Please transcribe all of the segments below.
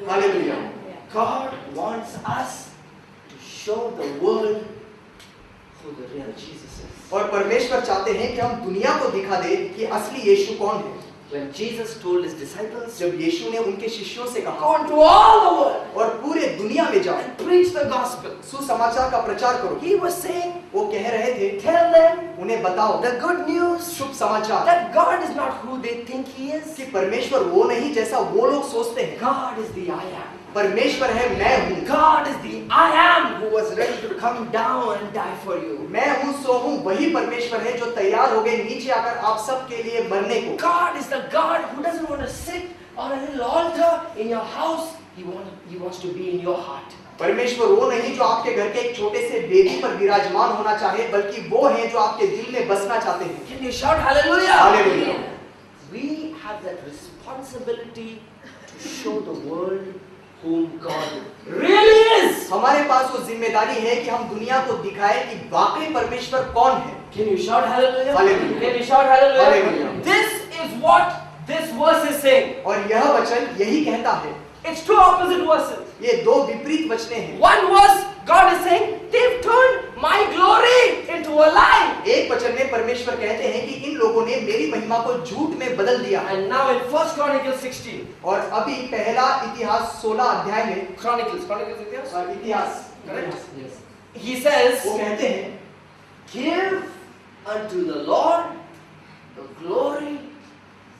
Hallelujah. God wants us to show the world who the real Jesus is. और परमेश्वर चाहते हैं कि हम दुनिया को दिखा दे कि असली यीशु कौन है। When Jesus told his disciples, जब यीशु ने उनके शिष्यों से कहा, go into all the world और पूरे दुनिया में जाओ, and preach the gospel, सुसमाचार का प्रचार करो, he was saying, वो कह रहे थे, tell them उन्हें बताओ the good news शुभ समाचार that God is not who they think he is. कि परमेश्वर वो नहीं जैसा वो लोग सोचते हैं। God is the I am. परमेश्वर है मैं हूँ। God is the I am who was ready to come down and die for you. मैं हूँ सो हूँ, वही परमेश्वर है जो तैयार हो गए नीचे आकर आप सब के लिए मरने को। God is the God who doesn't want to sit on a little altar in your house. He wants to be in your heart. परमेश्वर वो नहीं जो आपके घर के एक छोटे से वेदी पर विराजमान होना चाहे, बल्कि वो है जो आपके दिल में बसना चाहते हैं। Can you shout hallelujah? Hallelujah. We have that responsibility to show the world whom God really is. हमारे पास वो जिम्मेदारी है कि हम दुनिया को दिखाएं कि वाकई परमेश्वर कौन है। Can you shout hallelujah? Hallelujah. Can you shout hallelujah? Hallelujah. This is what this verse is saying. और यह वचन यही कहता है। It's two opposite verses. ये दो विपरीत वचने हैं। One verse, God is saying, they've turned my glory into a lie. एक वचन में परमेश्वर कहते हैं कि इन लोगों ने मेरी महिमा को झूठ में बदल दिया। And now in 1 Chronicles 16. और अभी पहला इतिहास 16 अध्याय में Chronicles इतिहास correct? Yes. He says, वो कहते हैं, give unto the Lord the glory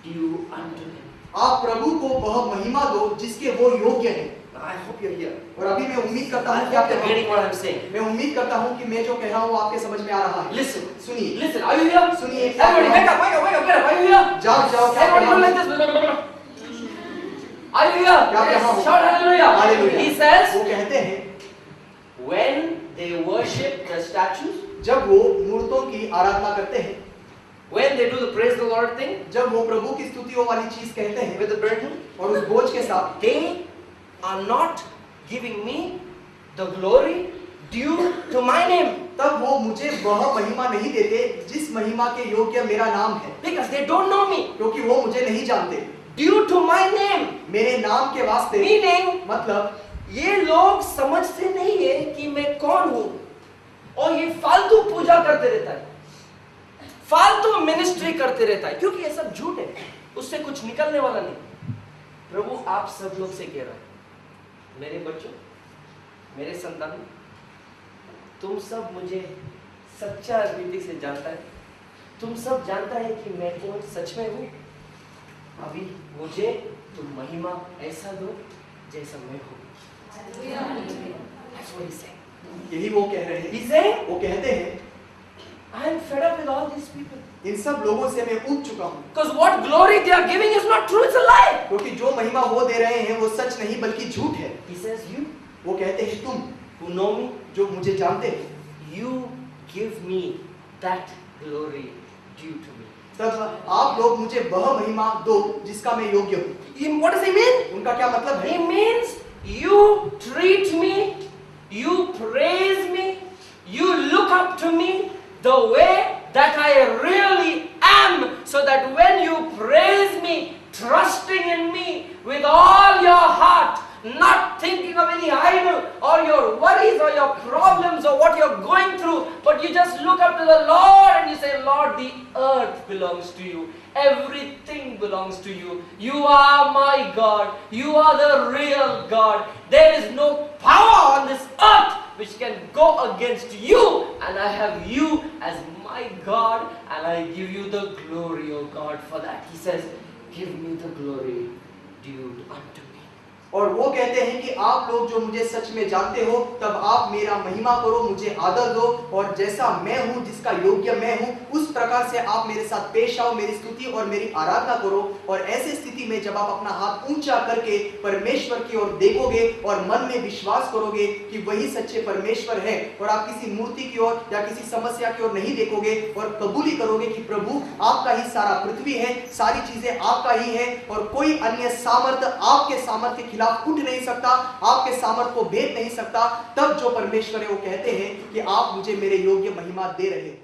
due unto him. आप प्रभु को वह महिमा दो जिसके वो योग्य है। I hope you're here. और अभी मैं उम्मीद करता I हूँ कि hope आप you're getting what I'm saying. मैं उम्मीद करता हूँ कि मैं जो कह रहा हूँ आपके समझ में आ रहा है। Listen. सुनिए, Listen. Are you here? सुनिए, Everybody, wake up, wake up, wake up, get up. Are you here? जाओ जाओ, क्या Everybody, do कहा? like this. Are you here? क्या कहा? Shout hallelujah. Hallelujah. He says, वो कहते हैं, when they worship the statues, जब वो मूर्तों की आराधना करते हैं, when they do the praise the Lord thing, जब वो प्रभु की स्तुतियों वाली चीज कहते हैं with the burden, और उस बोझ के साथ, they are not giving me the glory due to my name. तब वो मुझे वह महिमा नहीं देते जिस महिमा के योग्य मेरा नाम है, Because they don't know me. क्योंकि वो मुझे नहीं जानते। Due to my name. मेरे नाम के वास्ते, Meaning, मतलब ये लोग समझते नहीं है कि मैं कौन हूं, और ये फालतू पूजा करते रहता है, फालतू मिनिस्ट्री करते रहता है, क्योंकि ये सब झूठ है, उससे कुछ निकलने वाला नहीं। प्रभु आप सब लोग से कह रहा है, मेरे बच्चों, मेरे संतान, तुम सब मुझे सच्चा रीति से जानता है, तुम सब जानता है कि मैं कौन सच में हूं। अभी मुझे तुम महिमा ऐसा दो जैसा मैं हूं। That's what he's saying. यही वो कह रहे हैं। He's saying, वो कहते हैं, I am fed up with all these people. इन सब लोगों से मैं ऊब चुका हूँ, Because what glory they are giving is not true, it's a lie. क्योंकि जो महिमा वो दे रहे हैं वो सच नहीं बल्कि झूठ है। He says, you वो कहते हैं, तुम who know me, जो मुझे जानते हैं, you give me that glory due to me. तब आप लोग मुझे वह महिमा दो जिसका मैं योग्य हूँ। What does he mean? उनका क्या मतलब है? He means you treat me, you praise me, you look up to me the way that I really am, so that when you praise me, trusting in me with all your heart, not thinking of any idol or your worries or your problems or what you're going through, but you just look up to the Lord and you say, Lord, the earth belongs to you. Everything belongs to you. You are my God. You are the real God. There is no power on this earth which can go against you, and I have you as my God, and I give you the glory, O God, for that. He says, give me the glory due unto me. और वो कहते हैं कि आप लोग जो मुझे सच में जानते हो, तब आप मेरा महिमा करो, मुझे आदर दो, और जैसा मैं हूँ, जिसका योग्य मैं हूँ, उस प्रकार से आप मेरे साथ पेश आओ, मेरी स्तुति और मेरी आराधना करो। और ऐसी स्थिति में जब आप अपना हाथ ऊंचा करके परमेश्वर की ओर देखोगे और मन में विश्वास करोगे कि वही सच्चे परमेश्वर है, और आप किसी मूर्ति की ओर या किसी समस्या की ओर नहीं देखोगे, और कबूली करोगे कि प्रभु आपका ही सारा पृथ्वी है, सारी चीजें आपका ही है, और कोई अन्य सामर्थ्य आपके सामर्थ्य के खिलाफ उठ नहीं सकता, आपके सामर्थ्य को भेद नहीं सकता, तब जो परमेश्वर है वो कहते हैं कि आप मुझे मेरे योग्य महिमा दे रहे हो।